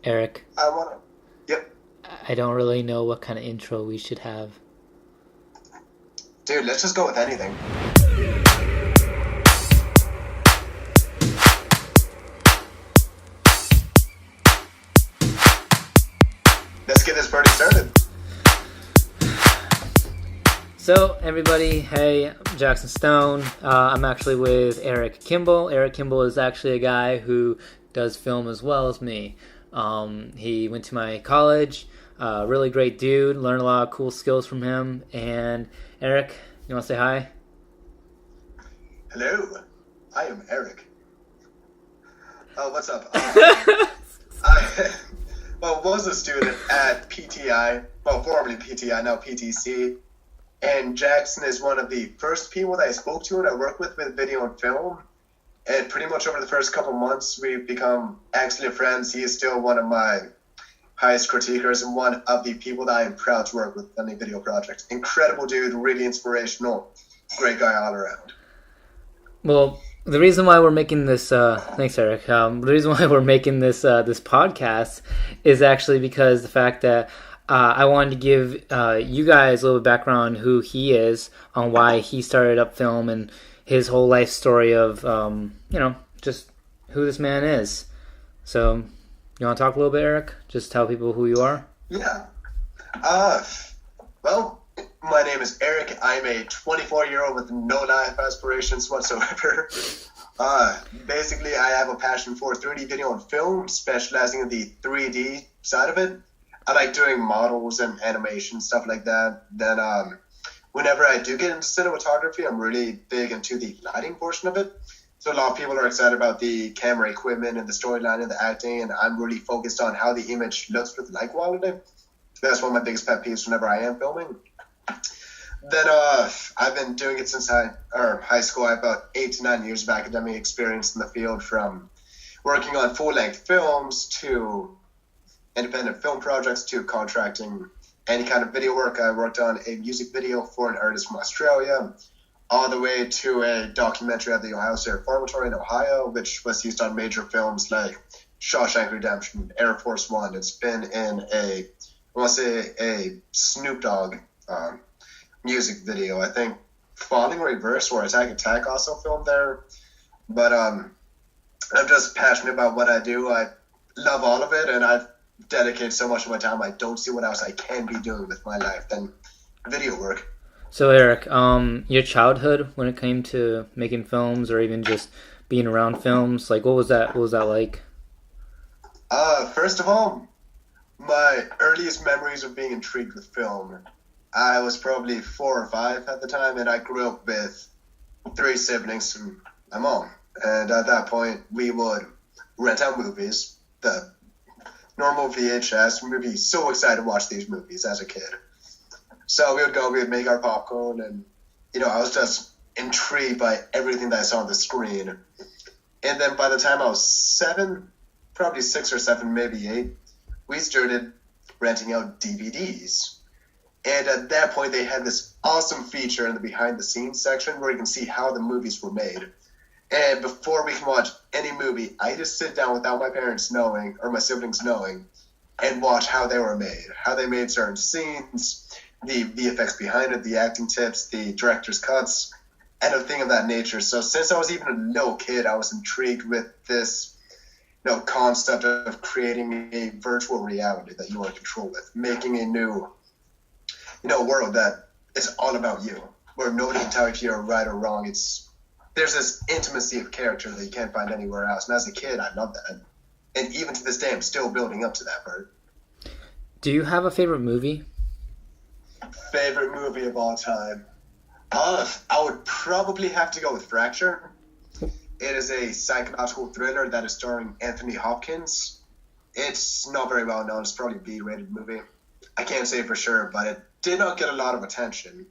Eric, I want to. Yep. I don't really know what kind of intro we should have. Dude, let's just go with anything. Let's get this party started. So, everybody, hey, I'm Jackson Stone. I'm actually with Eric Kimball. Eric Kimball is actually a guy who does film as well as me. He went to my college, really great dude, learned a lot of cool skills from him. And Eric, you want to say hi? Hello, I am Eric. Oh, what's up? I was a student at PTI, well, formerly PTI, now PTC. And Jackson is one of the first people that I spoke to and I work with video and film. And pretty much over the first couple months, we've become excellent friends. He is still one of my highest critiquers and one of the people that I am proud to work with on the video project. Incredible dude, really inspirational, great guy all around. Well, the reason why we're making this, thanks, Eric. The reason why we're making this podcast is actually because the fact that I wanted to give you guys a little background on who he is, on why he started up film, and his whole life story of, just who this man is. So, you want to talk a little bit, Eric? Just tell people who you are? Yeah. Well, my name is Eric. I'm a 24-year-old with no life aspirations whatsoever. Basically, I have a passion for 3D video and film, specializing in the 3D side of it. I like doing models and animation, stuff like that. Then whenever I do get into cinematography, I'm really big into the lighting portion of it. So a lot of people are excited about the camera equipment and the storyline and the acting, and I'm really focused on how the image looks with light quality. That's one of my biggest pet peeves whenever I am filming. Then I've been doing it since high school. I have about 8 to 9 years of academic experience in the field, from working on full-length films to independent film projects to contracting any kind of video work. I worked on a music video for an artist from Australia, all the way to a documentary at the Ohio State Reformatory in Ohio, which was used on major films like Shawshank Redemption, Air Force One. It's been in a Snoop Dogg music video. I think Falling Reverse or Attack also filmed there. But I'm just passionate about what I do. I love all of it, and I've dedicated so much of my time. I don't see what else I can be doing with my life than video work. So, Eric, your childhood when it came to making films or even just being around films, like what was that like? First of all, my earliest memories of being intrigued with film, I was probably 4 or 5 at the time, and I grew up with 3 siblings and my mom. And at that point, we would rent out movies, the normal VHS. We'd be so excited to watch these movies as a kid. So we would make our popcorn, and, I was just intrigued by everything that I saw on the screen. And then by the time I was 7, probably 6 or 7, maybe 8, we started renting out DVDs. And at that point, they had this awesome feature in the behind-the-scenes section where you can see how the movies were made. And before we can watch any movie, I just sit down without my parents knowing, or my siblings knowing, and watch how they were made, how they made certain scenes, the VFX behind it, the acting tips, the director's cuts, anything of that nature. So since I was even a little kid, I was intrigued with this concept of creating a virtual reality that you are in control with, making a new world that is all about you, where nobody can tell if you're right or wrong. There's this intimacy of character that you can't find anywhere else. And as a kid, I loved that. And even to this day, I'm still building up to that part. Do you have a favorite movie? Favorite movie of all time? I would probably have to go with Fracture. It is a psychological thriller that is starring Anthony Hopkins. It's not very well known. It's probably a B-rated movie. I can't say for sure, but it did not get a lot of attention.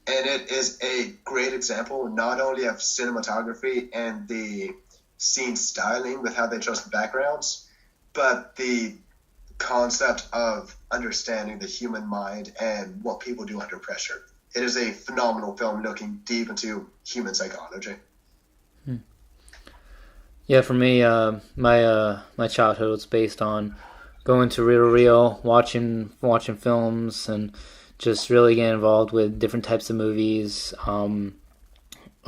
And it is a great example not only of cinematography and the scene styling with how they chose the backgrounds, but the concept of understanding the human mind and what people do under pressure. It is a phenomenal film looking deep into human psychology. Yeah, for me, my childhood was based on going to Reel to Reel, watching films, and just really getting involved with different types of movies.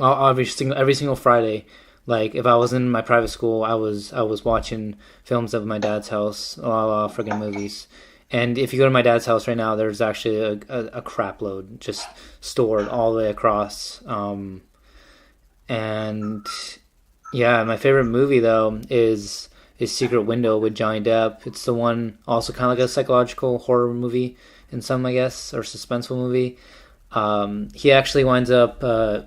Every single Friday, like if I was in my private school, I was watching films of my dad's house, a lot of friggin' movies. And if you go to my dad's house right now, there's actually a crap load just stored all the way across. And yeah, my favorite movie though is Secret Window with Johnny Depp. It's the one, also kind of like a psychological horror movie in some, I guess, or suspenseful movie. He actually winds up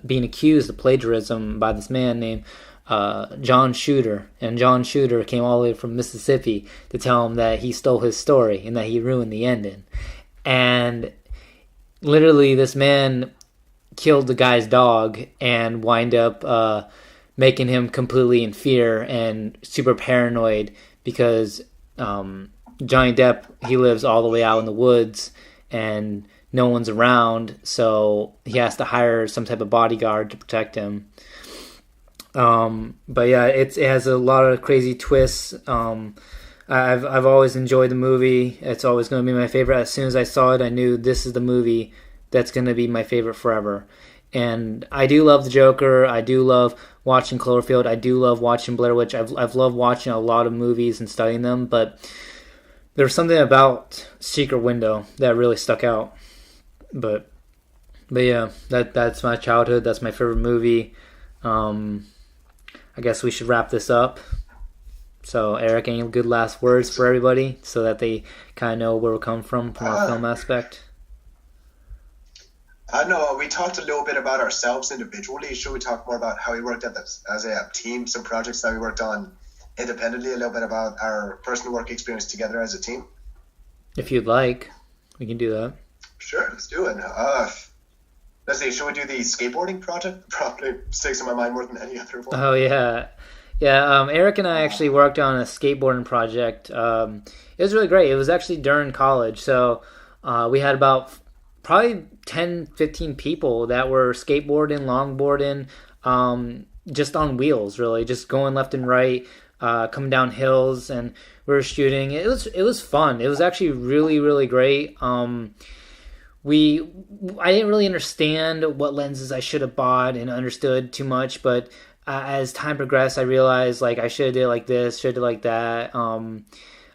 being accused of plagiarism by this man named John Shooter. And John Shooter came all the way from Mississippi to tell him that he stole his story and that he ruined the ending. And literally this man killed the guy's dog and wind up making him completely in fear and super paranoid because Johnny Depp, he lives all the way out in the woods and no one's around, so he has to hire some type of bodyguard to protect him. But yeah, it has a lot of crazy twists. I've always enjoyed the movie. It's always going to be my favorite. As soon as I saw it, I knew this is the movie that's going to be my favorite forever. And I do love the Joker. I do love watching Cloverfield. I do love watching Blair Witch. I've loved watching a lot of movies and studying them, but there's something about Secret Window that really stuck out. But yeah, that's my childhood. That's my favorite movie. I guess we should wrap this up. So, Eric, any good last words for everybody so that they kind of know where we're coming from our film aspect? I know we talked a little bit about ourselves individually. Should we talk more about how we worked as a team, some projects that we worked on independently, a little bit about our personal work experience together as a team? If you'd like, we can do that. Sure, let's do it. Let's see, should we do the skateboarding project? Probably sticks in my mind more than any other one. Oh, yeah. Yeah, Eric and I actually worked on a skateboarding project. It was really great. It was actually during college. So we had about probably 10, 15 people that were skateboarding, longboarding, just on wheels, really, just going left and right, coming down hills, and we were shooting. It was fun. It was actually really, really great. I didn't really understand what lenses I should have bought and understood too much, but as time progressed, I realized like I should have did it like this, should have did it like that.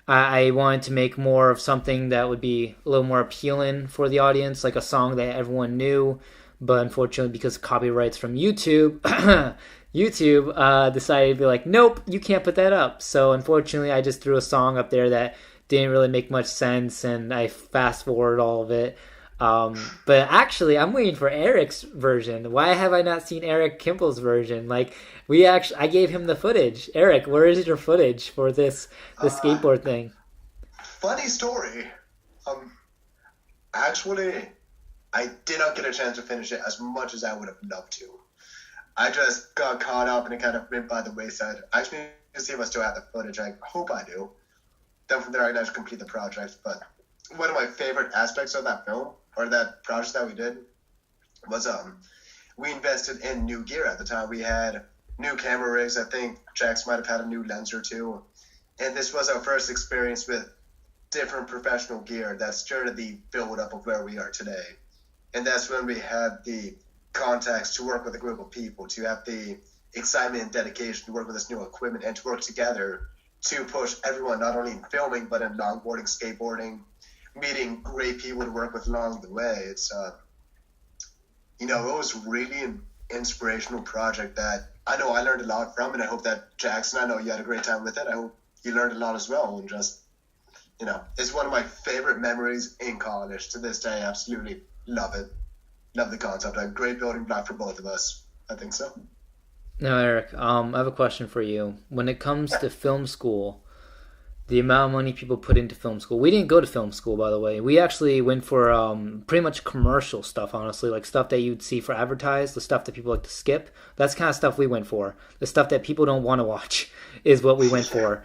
I wanted to make more of something that would be a little more appealing for the audience, like a song that everyone knew, but unfortunately because of copyrights from YouTube, YouTube decided to be like, nope, you can't put that up. So unfortunately, I just threw a song up there that didn't really make much sense, and I fast forwarded all of it. But actually, I'm waiting for Eric's version. Why have I not seen Eric Kimball's version? Like, I gave him the footage. Eric, where is your footage for the skateboard thing? Funny story. Actually, I did not get a chance to finish it as much as I would have loved to. I just got caught up and it kind of went by the wayside. I actually need to see if I still have the footage. I hope I do. Then from there, I can actually complete the project. But one of my favorite aspects of that film, or that project that we did, was we invested in new gear at the time. We had new camera rigs. I think Jax might have had a new lens or two. And this was our first experience with different professional gear that started the build-up of where we are today. And that's when we had the contacts to work with a group of people, to have the excitement and dedication to work with this new equipment and to work together to push everyone, not only in filming, but in longboarding, skateboarding, meeting great people to work with along the way. It's, it was really an inspirational project that I know I learned a lot from, and I hope that Jackson, I know you had a great time with it. I hope you learned a lot as well, and just, it's one of my favorite memories in college. To this day, I absolutely love it. Love the concept. A great building block for both of us. I think so. Now, Eric, I have a question for you. When it comes to film school, the amount of money people put into film school. We didn't go to film school, by the way. We actually went for pretty much commercial stuff, honestly, like stuff that you'd see for advertised, the stuff that people like to skip. That's the kind of stuff we went for. The stuff that people don't want to watch is what we went for.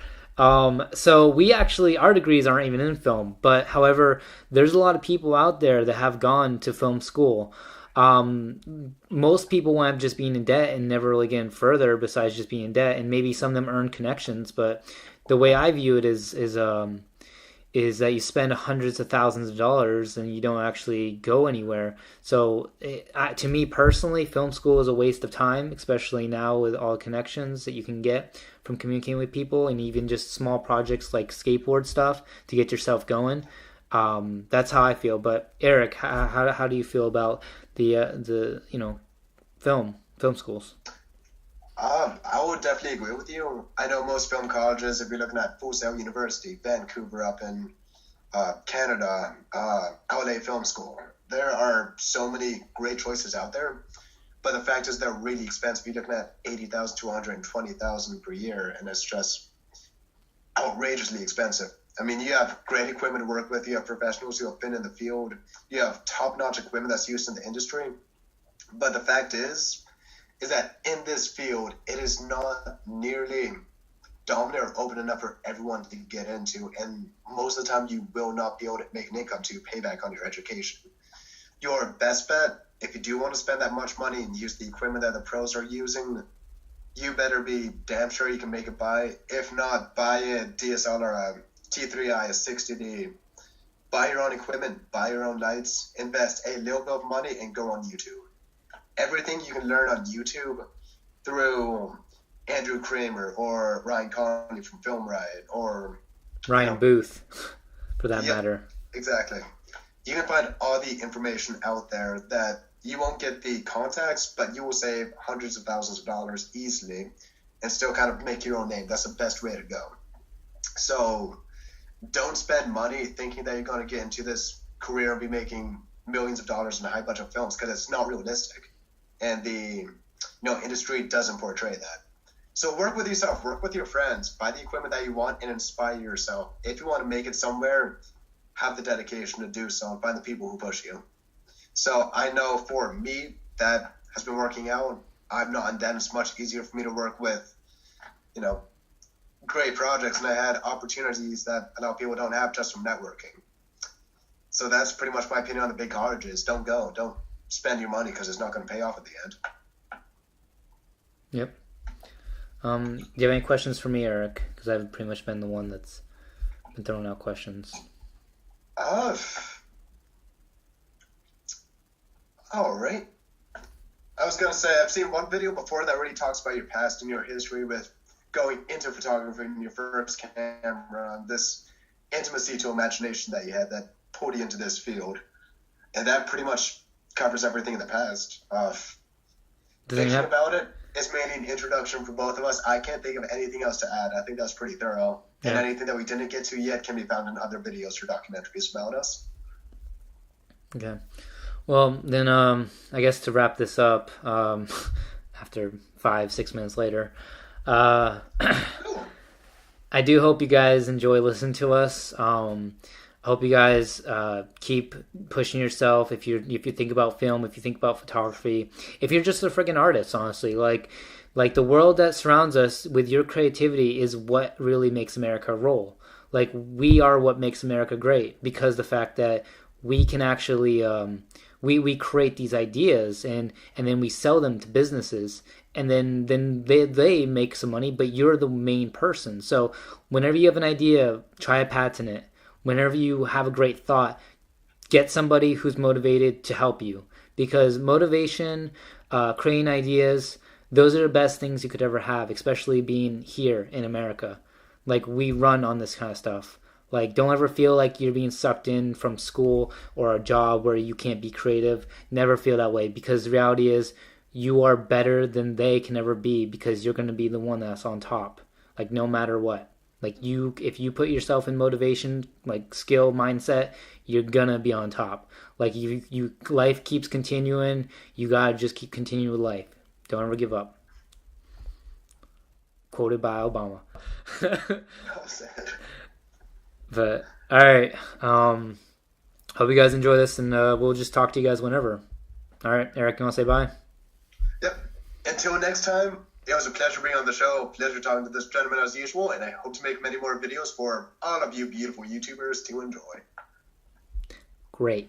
So we actually, our degrees aren't even in film, but however, there's a lot of people out there that have gone to film school. Most people wind up just being in debt and never really getting further besides just being in debt, and maybe some of them earn connections, but the way I view it is is that you spend hundreds of thousands of dollars and you don't actually go anywhere. So to me personally, film school is a waste of time, especially now with all the connections that you can get from communicating with people, and even just small projects like skateboard stuff to get yourself going. That's how I feel. But Eric, how do you feel about the film schools? I would definitely agree with you. I know most film colleges, if you're looking at Full Sail University, Vancouver up in Canada, LA Film School, there are so many great choices out there. But the fact is they're really expensive. You're looking at $80,000 to $120,000 per year, and it's just outrageously expensive. I mean, you have great equipment to work with. You have professionals who have been in the field. You have top-notch equipment that's used in the industry. But the fact is that in this field, it is not nearly dominant or open enough for everyone to get into. And most of the time, you will not be able to make an income to pay back on your education. Your best bet, if you do want to spend that much money and use the equipment that the pros are using, you better be damn sure you can make it by. If not, buy a DSLR, a T3i, a 60D. Buy your own equipment, buy your own lights, invest a little bit of money, and go on YouTube. Everything you can learn on YouTube through Andrew Kramer or Ryan Connolly from Film Riot or Ryan Booth, for that matter. Exactly. You can find all the information out there that you won't get the contacts, but you will save hundreds of thousands of dollars easily and still kind of make your own name. That's the best way to go. So don't spend money thinking that you're going to get into this career and be making millions of dollars in a high budget films, because it's not realistic. And the industry doesn't portray that. So work with yourself, work with your friends, buy the equipment that you want, and inspire yourself. If you want to make it somewhere, have the dedication to do so and find the people who push you. So I know for me, that has been working out. I've not done it's much easier for me to work with, great projects, and I had opportunities that a lot of people don't have just from networking. So that's pretty much my opinion on the big colleges. Don't spend your money, because it's not going to pay off at the end. Yep. Do you have any questions for me, Eric? Because I've pretty much been the one that's been throwing out questions. All right. I was going to say, I've seen one video before that really talks about your past and your history with going into photography and your first camera, and this intimacy to imagination that you had that pulled you into this field. And that pretty much covers everything in the past. Thinking about it, it's mainly an introduction for both of us. I can't think of anything else to add. I think that's pretty thorough. Yeah. And anything that we didn't get to yet can be found in other videos or documentaries about us. Okay. Well, then I guess to wrap this up, after 5-6 minutes later, I do hope you guys enjoy listening to us. I hope you guys keep pushing yourself. If you think about film, if you think about photography, if you're just a freaking artist, honestly, like the world that surrounds us with your creativity is what really makes America roll. Like, we are what makes America great, because the fact that we can actually we create these ideas and then we sell them to businesses, and then they make some money, but you're the main person. So whenever you have an idea, try to patent it. Whenever you have a great thought, get somebody who's motivated to help you, because motivation, creating ideas, those are the best things you could ever have, especially being here in America. Like, we run on this kind of stuff. Like, don't ever feel like you're being sucked in from school or a job where you can't be creative. Never feel that way, because the reality is you are better than they can ever be, because you're going to be the one that's on top, like, no matter what. Like, if you put yourself in motivation, like skill, mindset, you're gonna be on top. Like, you life keeps continuing. You gotta just keep continuing with life. Don't ever give up. Quoted by Obama. But all right. Hope you guys enjoy this, and we'll just talk to you guys whenever. All right, Eric, you want to say bye? Yep. Until next time. It was a pleasure being on the show, pleasure talking to this gentleman as usual, and I hope to make many more videos for all of you beautiful YouTubers to enjoy. Great.